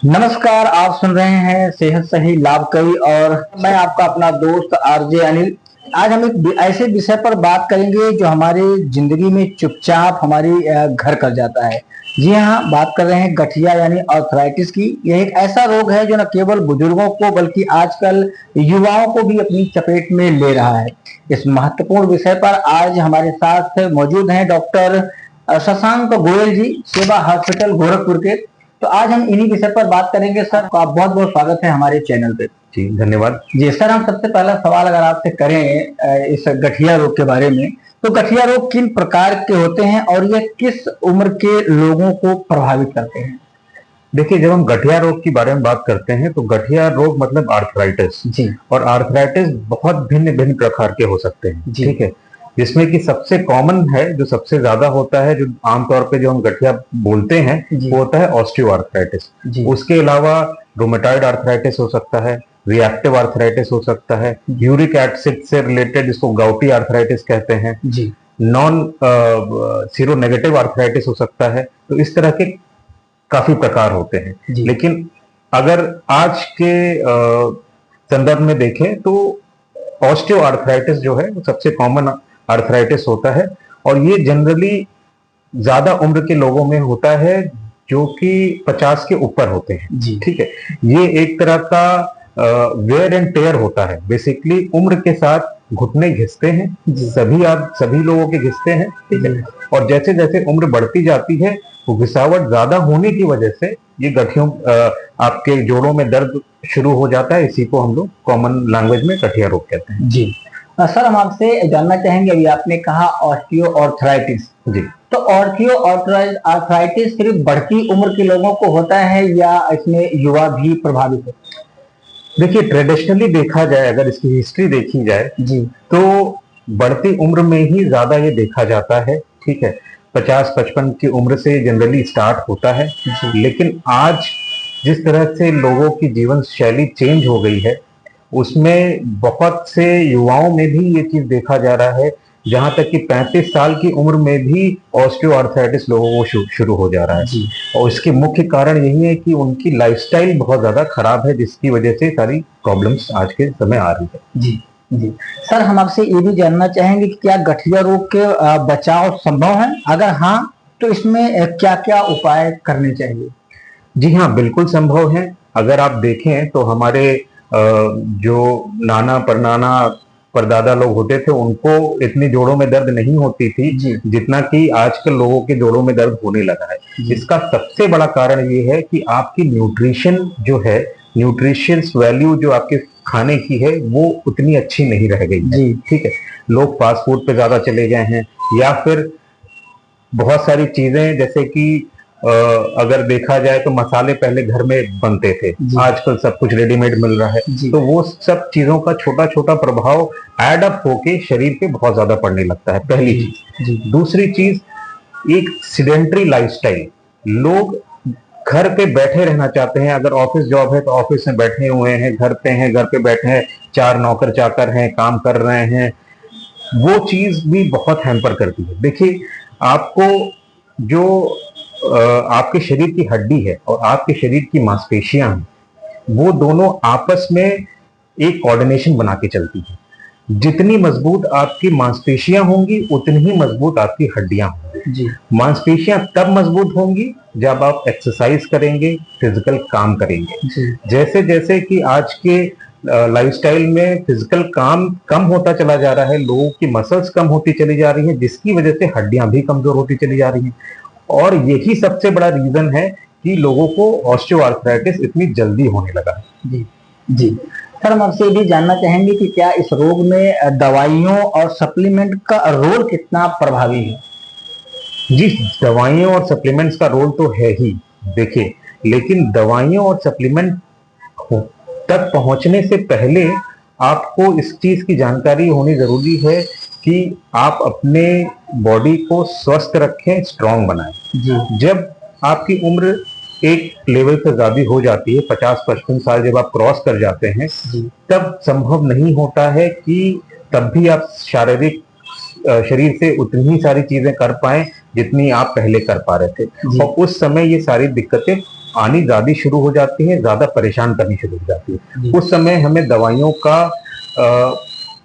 नमस्कार, आप सुन रहे हैं सेहत सही लाभ कई और मैं आपका अपना दोस्त आरजे अनिल। आज हम एक ऐसे विषय पर बात करेंगे जो हमारी जिंदगी में चुपचाप हमारी घर कर जाता है। जी हाँ, बात कर रहे हैं गठिया यानी आर्थराइटिस की। यह एक ऐसा रोग है जो न केवल बुजुर्गों को बल्कि आजकल युवाओं को भी अपनी चपेट में ले रहा है। इस महत्वपूर्ण विषय पर आज हमारे साथ मौजूद हैं डॉक्टर शशांक गोयल जी, सेवा हॉस्पिटल गोरखपुर के। तो आज हम इन्हीं विषय पर बात करेंगे। सर, आपका बहुत बहुत स्वागत है हमारे चैनल पे। जी धन्यवाद। जी सर, हम सबसे पहला सवाल अगर आपसे करें इस गठिया रोग के बारे में, तो गठिया रोग किन प्रकार के होते हैं और ये किस उम्र के लोगों को प्रभावित करते हैं? देखिए, जब हम गठिया रोग के बारे में बात करते हैं तो गठिया रोग मतलब आर्थराइटिस जी। और आर्थराइटिस बहुत भिन्न भिन्न प्रकार के हो सकते हैं। जी। ठीक है, जिसमें कि सबसे कॉमन है, जो सबसे ज्यादा होता है, जो आमतौर पे जो हम गठिया बोलते हैं, वो होता है ऑस्टियोआर्थराइटिस। उसके अलावा रोमेटॉइड आर्थराइटिस हो सकता है, रिएक्टिव आर्थराइटिस हो सकता है, यूरिक एसिड से रिलेटेड जिसको गाउटी आर्थराइटिस कहते हैं, नॉन सीरो नेगेटिव आर्थराइटिस हो सकता है। तो इस तरह के काफी प्रकार होते हैं। लेकिन अगर आज के संदर्भ में देखें तो ऑस्टियोआर्थराइटिस जो है वो सबसे कॉमन आर्थराइटिस होता है और ये जनरली ज्यादा उम्र के लोगों में होता है जो कि 50 के ऊपर होते हैं। ठीक है, ये एक तरह का वेयर एंड टेयर होता है। बेसिकली उम्र के साथ घुटने घिसते हैं, सभी लोगों के घिसते हैं। ठीक है, और जैसे जैसे उम्र बढ़ती जाती है वो घिसावट ज्यादा होने की वजह से ये गठियों आपके जोड़ों में दर्द शुरू हो जाता है। इसी को हम लोग कॉमन लैंग्वेज में गठिया रोग कहते हैं। जी सर, हम आपसे जानना चाहेंगे, अभी आपने कहा ऑस्टियोआर्थराइटिस। जी, तो ऑस्टियोआर्थराइटिस सिर्फ बढ़ती उम्र के लोगों को होता है या इसमें युवा भी प्रभावित है? देखिए, ट्रेडिशनली देखा जाए, अगर इसकी हिस्ट्री देखी जाए तो बढ़ती उम्र में ही ज्यादा ये देखा जाता है। ठीक है, 50-55 की उम्र से जनरली स्टार्ट होता है। लेकिन आज जिस तरह से लोगों की जीवन शैली चेंज हो गई है उसमें बहुत से युवाओं में भी ये चीज देखा जा रहा है, जहां तक कि 35 साल की उम्र में भी ऑस्टियोआर्थराइटिस लोगों को शुरू हो जा रहा है। और इसके मुख्य कारण यही है कि उनकी लाइफस्टाइल बहुत ज्यादा खराब है, जिसकी वजह से सारी प्रॉब्लम्स आज के समय आ रही है। जी जी सर, हम आपसे ये भी जानना चाहेंगे कि क्या गठिया रोग के बचाव संभव है? अगर हाँ, तो इसमें क्या क्या उपाय करने चाहिए? जी हाँ, बिल्कुल संभव है। अगर आप देखें तो हमारे जो नाना परनाना परदादा लोग होते थे उनको इतनी जोड़ों में दर्द नहीं होती थी जितना कि आजकल लोगों के जोड़ों में दर्द होने लगा है। इसका सबसे बड़ा कारण ये है कि आपकी न्यूट्रिशन जो है, न्यूट्रिशियस वैल्यू जो आपके खाने की है वो उतनी अच्छी नहीं रह गई है। ठीक है, लोग फास्ट फूड पे ज्यादा चले गए हैं या फिर बहुत सारी चीजें, जैसे कि अगर देखा जाए तो मसाले पहले घर में बनते थे, आजकल सब कुछ रेडीमेड मिल रहा है। तो वो सब चीजों का छोटा छोटा प्रभाव एड अप होके शरीर पे बहुत ज्यादा पड़ने लगता है, पहली चीज। दूसरी चीज, एक सीडेंटरी लाइफस्टाइल। लोग घर पे बैठे रहना चाहते हैं। अगर ऑफिस जॉब है तो ऑफिस में बैठे हुए हैं, घर पे बैठे हैं, 4 नौकर चाकर हैं, काम कर रहे हैं। वो चीज भी बहुत हैम्पर करती है। देखिए, आपको जो आपके शरीर की हड्डी है और आपके शरीर की मांसपेशियां हैं, वो दोनों आपस में एक कोऑर्डिनेशन बना के चलती है। जितनी मजबूत आपकी मांसपेशियां होंगी उतनी ही मजबूत आपकी हड्डियां होंगी। मांसपेशियां तब मजबूत होंगी जब आप एक्सरसाइज करेंगे, फिजिकल काम करेंगे। जैसे जैसे कि आज के लाइफस्टाइल में फिजिकल काम कम होता चला जा रहा है, लोगों की मसल्स कम होती चली जा रही हैं, जिसकी वजह से हड्डियां भी कमजोर होती चली जा रही हैं। और यही सबसे बड़ा रीजन है कि लोगों को ऑस्टियोआर्थराइटिस इतनी जल्दी होने लगा है। जी जी सर, हम आपसे भी जानना चाहेंगे कि क्या इस रोग में दवाइयों और सप्लीमेंट का रोल कितना प्रभावी है? जी, दवाइयों और सप्लीमेंट्स का रोल तो है ही। देखिए, लेकिन दवाइयों और सप्लीमेंट तक पहुंचने से पहले आपको इस चीज की जानकारी होनी जरूरी है कि आप अपने बॉडी को स्वस्थ रखें, स्ट्रांग बनाएं। जब आपकी उम्र एक लेवल से ज्यादा हो जाती है, 50-55 साल जब आप क्रॉस कर जाते हैं, तब संभव नहीं होता है कि तब भी आप शारीरिक शरीर से उतनी ही सारी चीजें कर पाए जितनी आप पहले कर पा रहे थे। और उस समय ये सारी दिक्कतें आनी ज्यादा शुरू हो जाती है, ज्यादा परेशान करनी शुरू हो जाती है। उस समय हमें दवाइयों का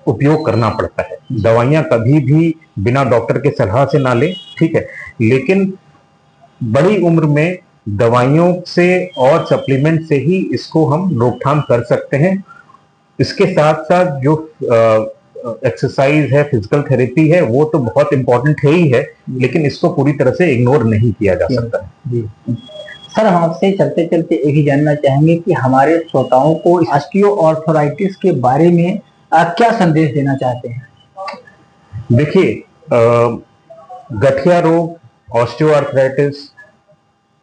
उपयोग करना पड़ता है। दवाइयां कभी भी बिना डॉक्टर के सलाह से ना लें, ठीक है, लेकिन बड़ी उम्र में दवाइयों से और सप्लीमेंट से ही इसको हम रोकथाम कर सकते हैं। इसके साथ साथ जो एक्सरसाइज है, फिजिकल थेरेपी है, वो तो बहुत इंपॉर्टेंट है ही है, लेकिन इसको पूरी तरह से इग्नोर नहीं किया जा सकता है। जी सर, हम आपसे चलते चलते एक ही जानना चाहेंगे कि हमारे श्रोताओं को ऑस्टियोआर्थराइटिस के बारे में क्या संदेश देना चाहते हैं? देखिए, गठिया रोग, ऑस्टियोआर्थराइटिस,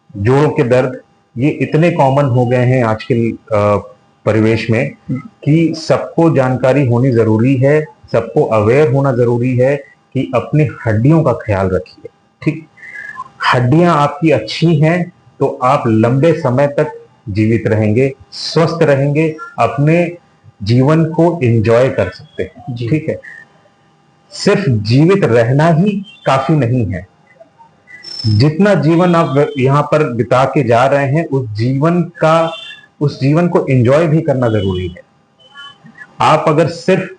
जोड़ों के दर्द, ये इतने कॉमन हो गए हैं आजकल परिवेश में कि सबको जानकारी होनी जरूरी है, सबको अवेयर होना जरूरी है कि अपनी हड्डियों का ख्याल रखिए। ठीक, हड्डियां आपकी अच्छी हैं तो आप लंबे समय तक जीवित रहेंगे, स्वस्थ रहेंगे, अपने जीवन को एंजॉय कर सकते हैं। ठीक है, सिर्फ जीवित रहना ही काफी नहीं है। जितना जीवन आप यहाँ पर बिता के जा रहे हैं, उस जीवन को एंजॉय भी करना जरूरी है। आप अगर सिर्फ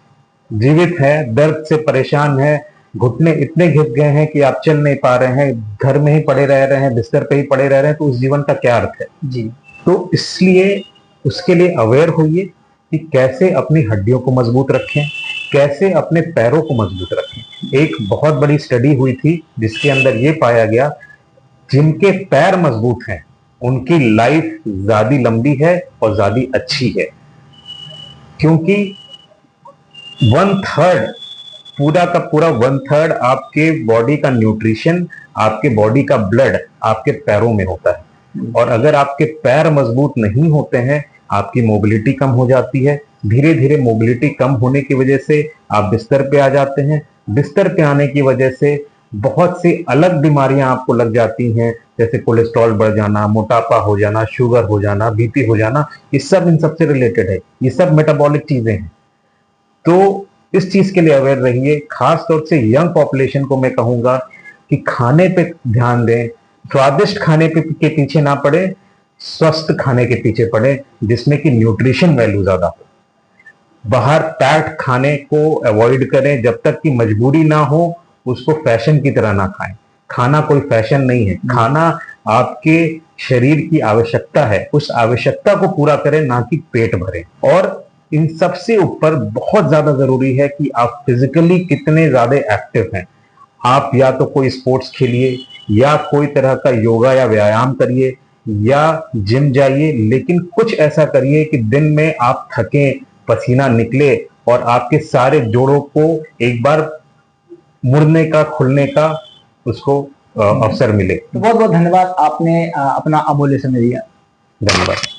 जीवित हैं, दर्द से परेशान हैं, घुटने इतने घिस गए हैं कि आप चल नहीं पा रहे हैं, घर में ही पड़े रह रहे हैं, बिस्तर पे ही पड़े रह रहे हैं, तो उस जीवन का क्या अर्थ है? जी, तो इसलिए उसके लिए अवेयर होइए कि कैसे अपनी हड्डियों को मजबूत रखें, कैसे अपने पैरों को मजबूत रखें। एक बहुत बड़ी स्टडी हुई थी जिसके अंदर ये पाया गया, जिनके पैर मजबूत हैं उनकी लाइफ ज्यादा लंबी है और ज्यादा अच्छी है, क्योंकि 1/3, पूरा का पूरा 1/3 आपके बॉडी का न्यूट्रिशन, आपके बॉडी का ब्लड आपके पैरों में होता है। और अगर आपके पैर मजबूत नहीं होते हैं, आपकी मोबिलिटी कम हो जाती है। धीरे धीरे मोबिलिटी कम होने की वजह से आप बिस्तर पे आ जाते हैं। बिस्तर पे आने की वजह से बहुत सी अलग बीमारियां आपको लग जाती हैं, जैसे कोलेस्ट्रॉल बढ़ जाना, मोटापा हो जाना, शुगर हो जाना, बीपी हो जाना। ये सब इन सबसे रिलेटेड है, ये सब मेटाबॉलिक चीजें हैं। तो इस चीज के लिए अवेयर रहिए। खास तौर से यंग पॉपुलेशन को मैं कहूंगा कि खाने पे ध्यान दें, स्वादिष्ट खाने के पीछे ना पड़े, स्वस्थ खाने के पीछे पड़े, जिसमें कि न्यूट्रिशन वैल्यू ज्यादा हो। बाहर पैक्ड खाने को अवॉइड करें, जब तक कि मजबूरी ना हो उसको फैशन की तरह ना खाएं। खाना कोई फैशन नहीं है, खाना आपके शरीर की आवश्यकता है, उस आवश्यकता को पूरा करें, ना कि पेट भरें। और इन सबसे ऊपर बहुत ज्यादा जरूरी है कि आप फिजिकली कितने ज्यादा एक्टिव हैं। आप या तो कोई स्पोर्ट्स खेलिए, या कोई तरह का योगा या व्यायाम करिए, या जिम जाइए, लेकिन कुछ ऐसा करिए कि दिन में आप थकें, पसीना निकले और आपके सारे जोड़ों को एक बार मुड़ने का, खुलने का उसको अवसर मिले। बहुत बहुत धन्यवाद, आपने अपना अमूल्य समय दिया। धन्यवाद।